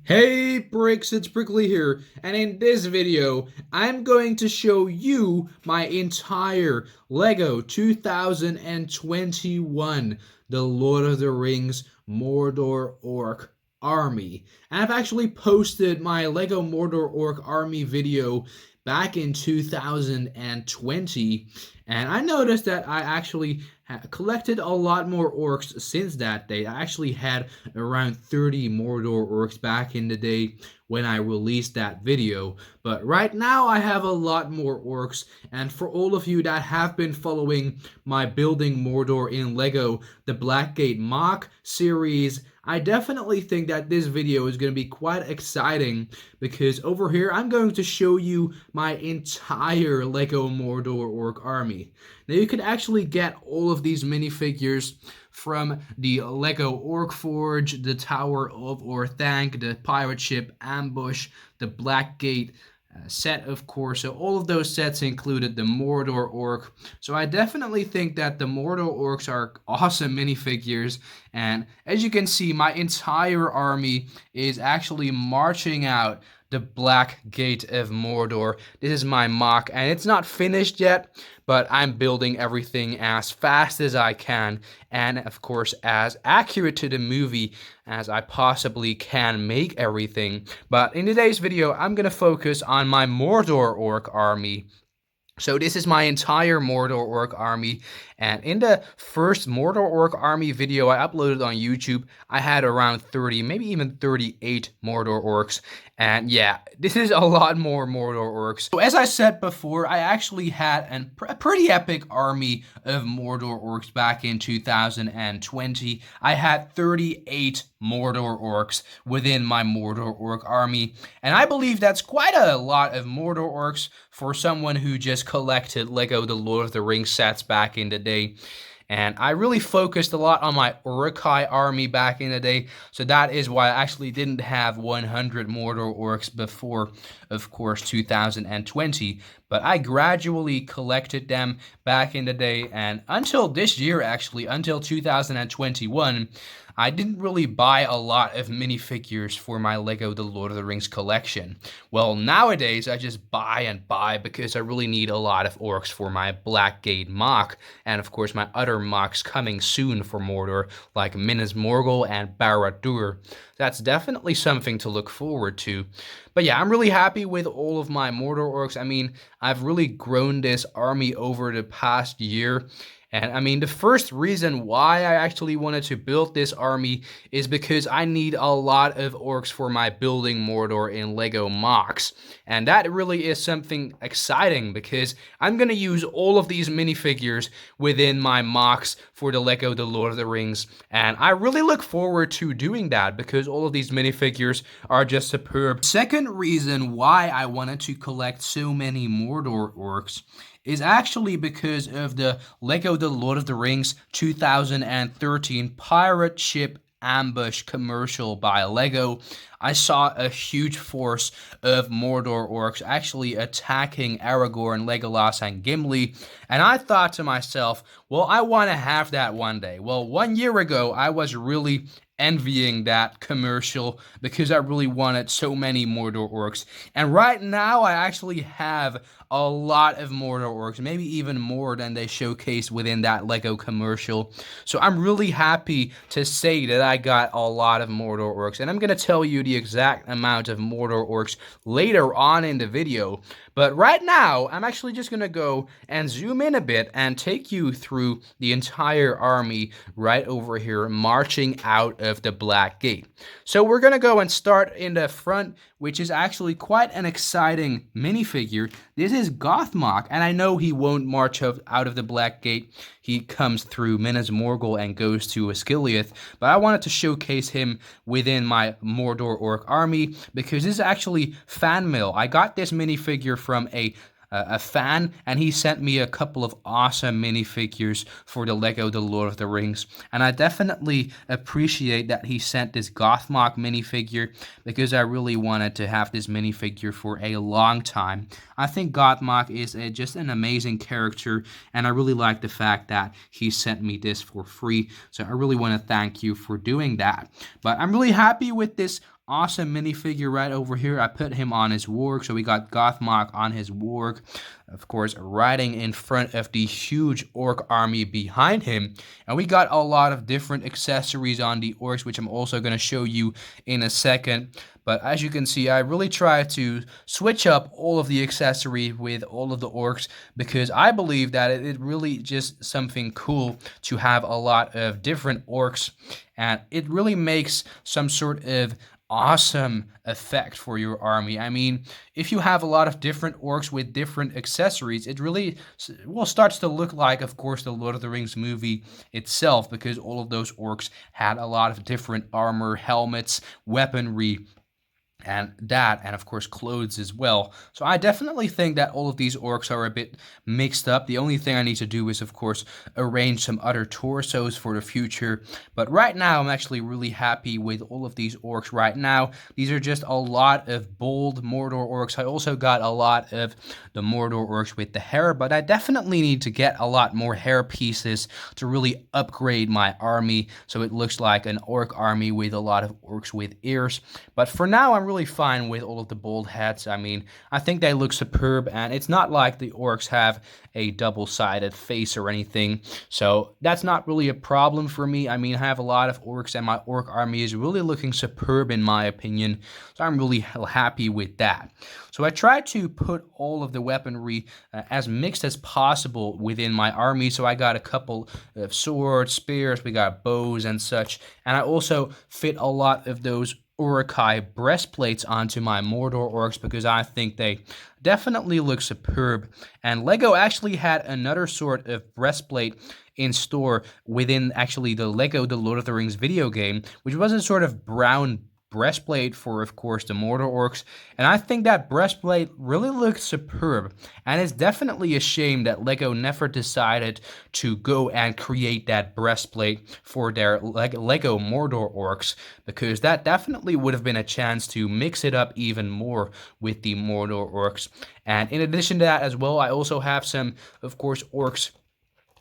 Hey Bricks, it's Brickley here, and in this video, I'm going to show you my entire LEGO 2021 The Lord of the Rings Mordor Orc Army. And I've actually posted my LEGO Mordor Orc Army video back in 2020, and I noticed that I actually collected a lot more orcs since that day. I actually had around 30 Mordor orcs back in the day when I released that video. But right now I have a lot more orcs, and for all of you that have been following my Building Mordor in LEGO the Blackgate MOC series, I definitely think that this video is going to be quite exciting because over here I'm going to show you my entire LEGO Mordor Orc Army. Now you can actually get all of these minifigures from the LEGO Orc Forge, the Tower of Orthanc, the Pirate Ship Ambush, the Blackgate set, of course. So all of those sets included the Mordor Orc. So I definitely think that the Mordor Orcs are awesome minifigures. And as you can see, my entire army is actually marching out the Black Gate of Mordor. This is my MOC, and it's not finished yet, but I'm building everything as fast as I can, and of course as accurate to the movie as I possibly can make everything. But in today's video, I'm gonna focus on my Mordor Orc Army. So this is my entire Mordor Orc Army, and in the first Mordor Orc Army video I uploaded on YouTube, I had around 30, maybe even 38 Mordor Orcs, and yeah, this is a lot more Mordor Orcs. So as I said before, I actually had a pretty epic army of Mordor Orcs back in 2020. I had 38 Mordor Orcs within my Mordor Orc Army, and I believe that's quite a lot of Mordor Orcs for someone who just collected LEGO The Lord of the Rings sets back in the day. And I really focused a lot on my Uruk-hai army back in the day, so that is why I actually didn't have 100 Mordor Orcs before, of course, 2020. But I gradually collected them back in the day, and until this year, actually, until 2021, I didn't really buy a lot of minifigures for my LEGO The Lord of the Rings collection. Well, nowadays, I just buy and buy because I really need a lot of orcs for my Blackgate MOC, and of course my other MOCs coming soon for Mordor, like Minas Morgul and Barad-dûr. That's definitely something to look forward to. But yeah, I'm really happy with all of my Mordor orcs. I mean, I've really grown this army over the past year. And I mean, the first reason why I actually wanted to build this army is because I need a lot of orcs for my Building Mordor in LEGO MOCs. And that really is something exciting because I'm going to use all of these minifigures within my MOCs for the LEGO The Lord of the Rings. And I really look forward to doing that because all of these minifigures are just superb. Second reason why I wanted to collect so many Mordor orcs is actually because of the LEGO The Lord of the Rings 2013 Pirate Ship Ambush commercial by LEGO. I saw a huge force of Mordor orcs actually attacking Aragorn, Legolas, and Gimli, and I thought to myself, well, I want to have that one day. Well, 1 year ago, I was really envying that commercial because I really wanted so many Mordor orcs. And right now I actually have a lot of Mordor orcs, maybe even more than they showcased within that LEGO commercial. So I'm really happy to say that I got a lot of Mordor orcs, and I'm going to tell you the exact amount of Mordor orcs later on in the video. But right now, I'm actually just going to go and zoom in a bit and take you through the entire army right over here marching out of the Black Gate. So we're going to go and start in the front, which is actually quite an exciting minifigure. This is Gothmog, and I know he won't march out of the Black Gate. He comes through Minas Morgul and goes to Osgiliath, but I wanted to showcase him within my Mordor Orc Army because this is actually fan mail. I got this minifigure from a fan, and he sent me a couple of awesome minifigures for the LEGO The Lord of the Rings, and I definitely appreciate that he sent this Gothmog minifigure because I really wanted to have this minifigure for a long time. I think Gothmog is just an amazing character, and I really like the fact that he sent me this for free, so I really want to thank you for doing that. But I'm really happy with this awesome minifigure right over here. I put him on his warg, so we got Gothmog on his warg, of course, riding in front of the huge orc army behind him. And we got a lot of different accessories on the orcs, which I'm also going to show you in a second. But as you can see, I really try to switch up all of the accessory with all of the orcs, because I believe that it really just something cool to have a lot of different orcs, and it really makes some sort of awesome effect for your army. I mean, if you have a lot of different orcs with different accessories, it really, well, starts to look like, of course, the Lord of the Rings movie itself, because all of those orcs had a lot of different armor, helmets, weaponry, and of course clothes as well. So I definitely think that all of these orcs are a bit mixed up. The only thing I need to do is, of course, arrange some other torsos for the future. But right now I'm actually really happy with all of these orcs right now. These are just a lot of bold Mordor orcs. I also got a lot of the Mordor orcs with the hair, but I definitely need to get a lot more hair pieces to really upgrade my army so it looks like an orc army with a lot of orcs with ears. But for now I'm really fine with all of the bold heads. I mean, I think they look superb, and it's not like the orcs have a double-sided face or anything, so that's not really a problem for me. I mean, I have a lot of orcs, and my orc army is really looking superb in my opinion, so I'm really happy with that. So I try to put all of the weaponry as mixed as possible within my army. So I got a couple of swords, spears, we got bows and such, and I also fit a lot of those Urukai breastplates onto my Mordor orcs because I think they definitely look superb. And LEGO actually had another sort of breastplate in store within actually the LEGO The Lord of the Rings video game, which was a sort of brown breastplate for, of course, the Mordor orcs, and I think that breastplate really looks superb, and it's definitely a shame that LEGO never decided to go and create that breastplate for their LEGO Mordor orcs, because that definitely would have been a chance to mix it up even more with the Mordor orcs. And in addition to that as well, I also have some, of course, orcs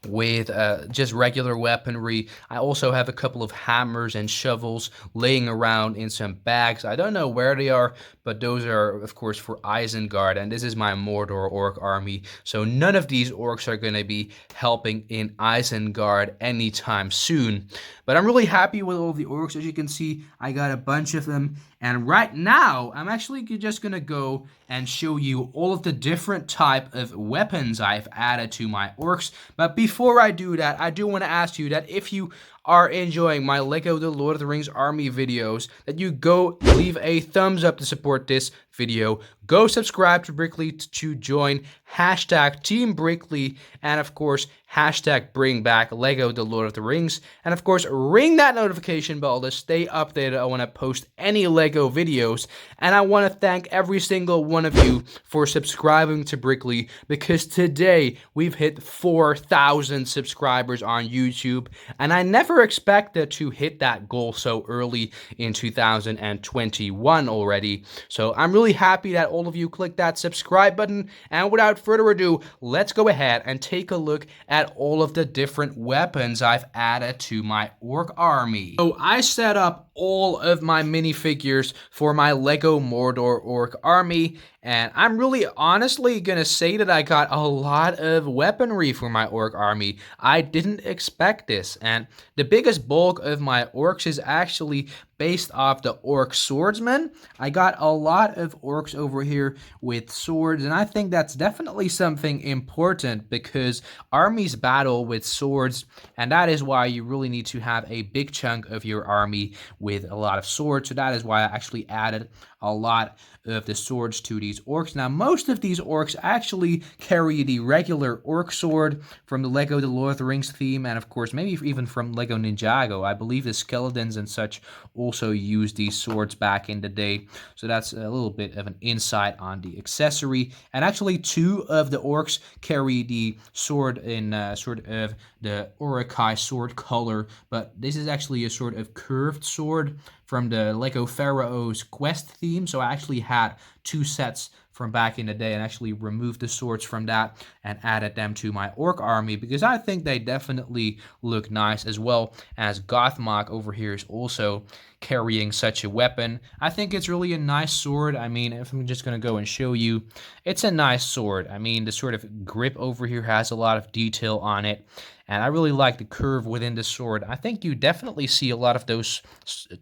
with just regular weaponry. I also have a couple of hammers and shovels laying around in some bags. I don't know where they are, but those are, of course, for Isengard, and this is my Mordor Orc Army. So none of these orcs are going to be helping in Isengard anytime soon. But I'm really happy with all of the orcs. As you can see, I got a bunch of them. And right now, I'm actually just going to go and show you all of the different type of weapons I've added to my orcs. But before I do that, I do want to ask you that if you are enjoying my LEGO The Lord of the Rings Army videos, that you go leave a thumbs up to support this video. Go subscribe to Brickley to join hashtag Team Brickley, and of course hashtag bring back LEGO The Lord of the Rings, and of course ring that notification bell to stay updated. I want to post any LEGO videos, and I want to thank every single one of you for subscribing to Brickley, because today we've hit 4,000 subscribers on YouTube, and I never expected to hit that goal so early in 2021 already. So I'm really happy that all of you clicked that subscribe button, and without further ado, let's go ahead and take a look at all of the different weapons I've added to my orc army. So I set up all of my minifigures for my LEGO Mordor Orc Army, and I'm really honestly gonna say that I got a lot of weaponry for my orc army. I didn't expect this, and the biggest bulk of my orcs is actually based off the orc swordsmen. I got a lot of orcs over here with swords, and I think that's definitely something important because armies battle with swords, and that is why you really need to have a big chunk of your army with a lot of swords. So that is why I actually added a lot of the swords to these orcs. Now, most of these orcs actually carry the regular orc sword from the LEGO The Lord of the Rings theme, and of course, maybe even from LEGO Ninjago. I believe the skeletons and such also used these swords back in the day. So that's a little bit of an insight on the accessory. And actually, two of the orcs carry the sword in sort of the Urukai sword color, but this is actually a sort of curved sword from the LEGO Pharaoh's Quest theme. So I actually had two sets from back in the day and actually removed the swords from that and added them to my orc army because I think they definitely look nice, as well as Gothmog over here is also carrying such a weapon. I think it's really a nice sword. I mean, if I'm just going to go and show you, it's a nice sword. I mean, the sort of grip over here has a lot of detail on it, and I really like the curve within the sword. I think you definitely see a lot of those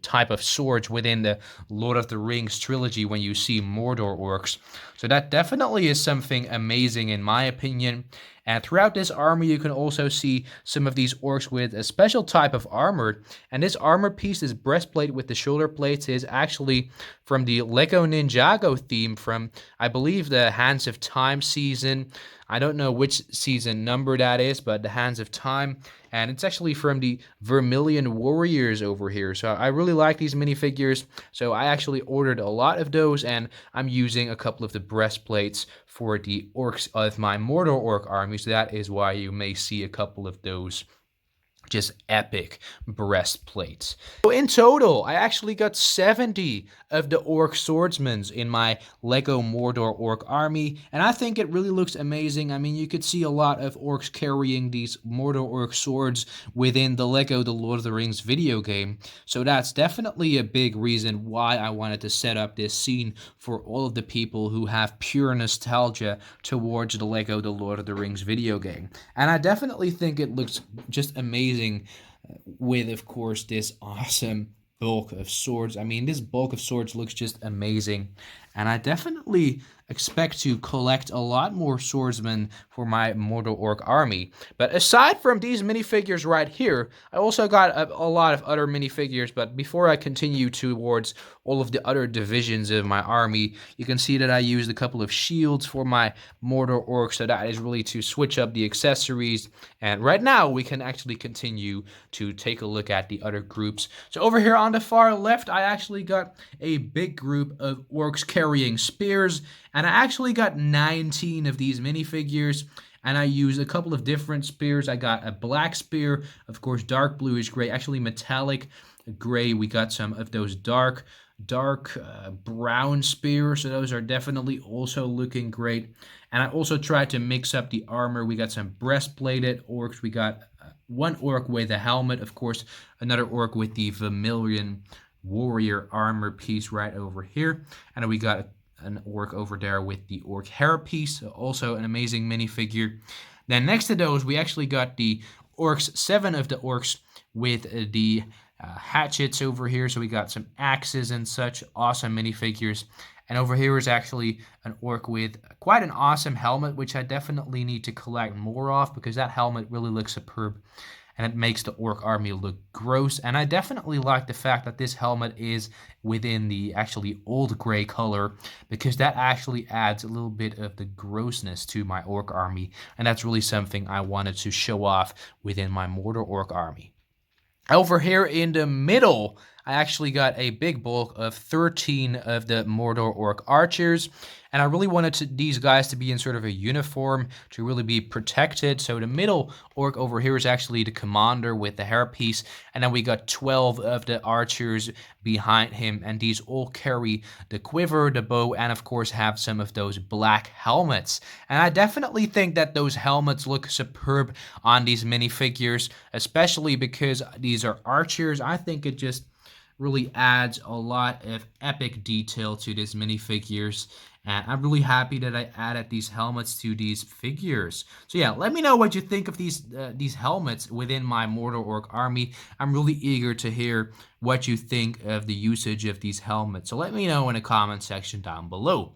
type of swords within the Lord of the Rings trilogy when you see Mordor Orcs. So that definitely is something amazing in my opinion. And throughout this army, you can also see some of these orcs with a special type of armor. And this armor piece, this breastplate with the shoulder plates, is actually from the LEGO Ninjago theme from, I believe, the Hands of Time season. I don't know which season number that is, but the Hands of Time. And it's actually from the Vermilion Warriors over here. So I really like these minifigures. So I actually ordered a lot of those, and I'm using a couple of the breastplates for the orcs of my Mordor Orc Army. So that is why you may see a couple of those just epic breastplates. So in total, I actually got 70 of the orc swordsmen in my LEGO Mordor Orc Army, and I think it really looks amazing. I mean, you could see a lot of orcs carrying these Mordor Orc swords within the LEGO The Lord of the Rings video game, so that's definitely a big reason why I wanted to set up this scene for all of the people who have pure nostalgia towards the LEGO The Lord of the Rings video game. And I definitely think it looks just amazing with, of course, this awesome bulk of swords. I mean, this bulk of swords looks just amazing, and I definitely expect to collect a lot more swordsmen for my Mordor Orc Army. But aside from these minifigures right here, I also got a lot of other minifigures. But before I continue towards all of the other divisions of my army, you can see that I used a couple of shields for my Mordor Orcs, so that is really to switch up the accessories. And right now, we can actually continue to take a look at the other groups. So over here on the far left, I actually got a big group of orcs carrying spears, and I actually got 19 of these minifigures, and I used a couple of different spears. I got a black spear, of course, dark bluish gray, actually metallic gray. We got some of those dark brown spears, so those are definitely also looking great. And I also tried to mix up the armor. We got some breastplated orcs. We got one orc with a helmet, of course, another orc with the Vermilion Warrior armor piece right over here, and then we got an orc over there with the orc hairpiece, also an amazing minifigure. Then next to those, we actually got the orcs, 7 of the orcs with the hatchets over here. So we got some axes and such, awesome minifigures. And over here is actually an orc with quite an awesome helmet, which I definitely need to collect more of because that helmet really looks superb. And it makes the orc army look gross. And I definitely like the fact that this helmet is within the actually old gray color, because that actually adds a little bit of the grossness to my orc army. And that's really something I wanted to show off within my Mordor Orc Army. Over here in the middle, I actually got a big bulk of 13 of the Mordor Orc Archers, and I really wanted these guys to be in sort of a uniform to really be protected. So the middle orc over here is actually the commander with the hairpiece, and then we got 12 of the archers behind him, and these all carry the quiver, the bow, and of course have some of those black helmets. And I definitely think that those helmets look superb on these minifigures, especially because these are archers. I think it just really adds a lot of epic detail to these minifigures, and I'm really happy that I added these helmets to these figures. So yeah, let me know what you think of these helmets within my Mordor Orc Army. I'm really eager to hear what you think of the usage of these helmets, so let me know in the comment section down below.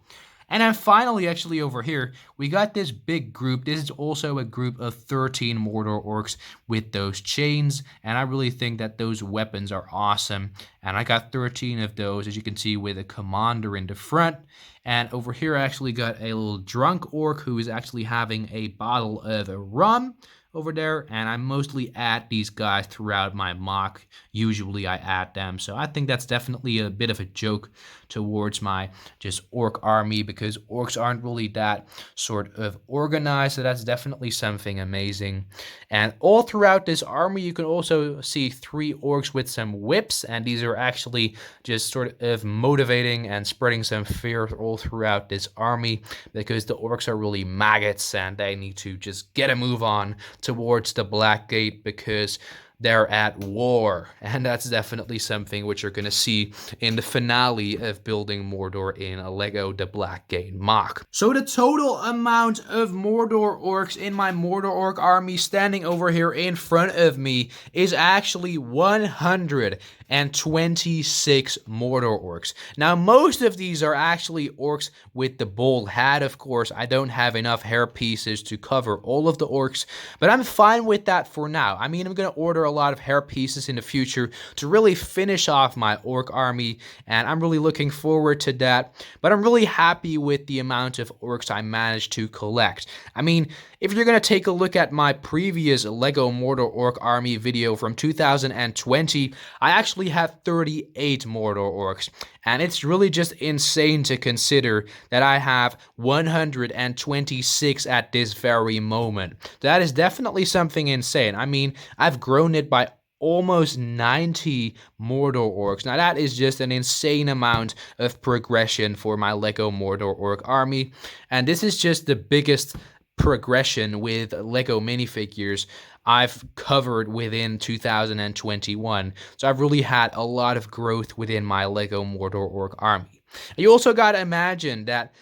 And then finally, actually over here, we got this big group. This is also a group of 13 Mordor Orcs with those chains. And I really think that those weapons are awesome. And I got 13 of those, as you can see, with a commander in the front. And over here, I actually got a little drunk orc who is actually having a bottle of rum. over there, and I mostly add these guys throughout my mock. Usually I add them, so I think that's definitely a bit of a joke towards my just orc army, because orcs aren't really that sort of organized, so that's definitely something amazing. And all throughout this army you can also see 3 orcs with some whips, and these are actually just sort of motivating and spreading some fear all throughout this army, because the orcs are really maggots and they need to just get a move on towards the Black Gate because they're at war. And that's definitely something which you're going to see in the finale of building Mordor in a LEGO The Black Gate mock. So the total amount of Mordor orcs in my Mordor Orc army standing over here in front of me is actually 126 Mordor orcs. Now most of these are actually orcs with the bald hat, of course. I don't have enough hair pieces to cover all of the orcs, but I'm fine with that for now. I mean, I'm going to order a lot of hair pieces in the future to really finish off my orc army, and I'm really looking forward to that. But I'm really happy with the amount of orcs I managed to collect. I mean, if you're going to take a look at my previous LEGO Mordor Orc Army video from 2020, I actually have 38 Mordor Orcs. And it's really just insane to consider that I have 126 at this very moment. That is definitely something insane. I mean, I've grown it by almost 90 Mordor Orcs. Now that is just an insane amount of progression for my LEGO Mordor Orc Army. And this is just the biggest progression with LEGO minifigures I've covered within 2021. So I've really had a lot of growth within my LEGO Mordor Orc Army. And you also gotta imagine that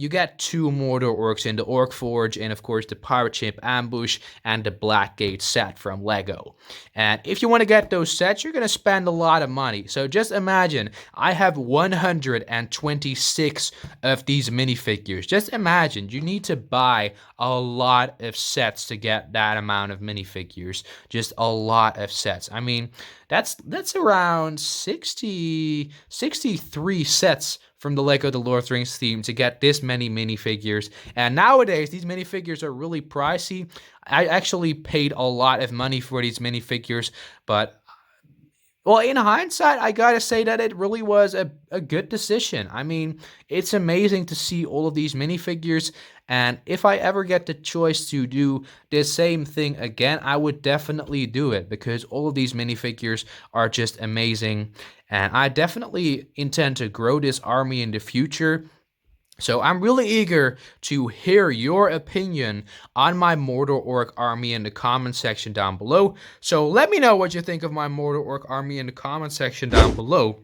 you get 2 Mordor Orcs in the Orc Forge, and of course the Pirate Ship Ambush and the Black Gate set from LEGO. And if you want to get those sets, you're going to spend a lot of money. So just imagine, I have 126 of these minifigures. Just imagine, you need to buy a lot of sets to get that amount of minifigures. Just a lot of sets. I mean, that's around 63 sets from the LEGO The Lord of the Rings theme to get this many minifigures. And nowadays, these minifigures are really pricey. I actually paid a lot of money for these minifigures, but well, in hindsight, I gotta say that it really was a good decision. I mean, it's amazing to see all of these minifigures, and if I ever get the choice to do the same thing again, I would definitely do it, because all of these minifigures are just amazing, and I definitely intend to grow this army in the future. So I'm really eager to hear your opinion on my Mordor Orc Army in the comment section down below. So let me know what you think of my Mordor Orc Army in the comment section down below.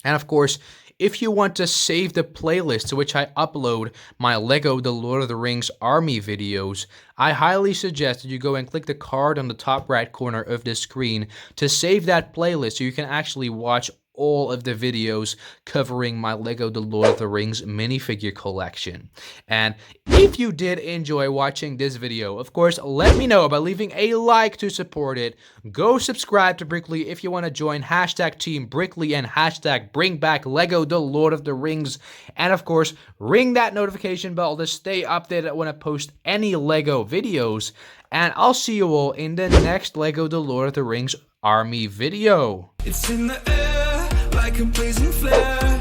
And of course, if you want to save the playlist to which I upload my LEGO The Lord of the Rings Army videos, I highly suggest that you go and click the card on the top right corner of the screen to save that playlist so you can actually watch all of the videos covering my LEGO The Lord of the Rings minifigure collection. And if you did enjoy watching this video, of course, let me know by leaving a like to support it. Go subscribe to Brickley if you want to join hashtag Team Brickley and hashtag Bring Back LEGO The Lord of the Rings. And of course, ring that notification bell to stay updated when I post any LEGO videos. And I'll see you all in the next LEGO The Lord of the Rings Army video. It's in the air like a blazing flare.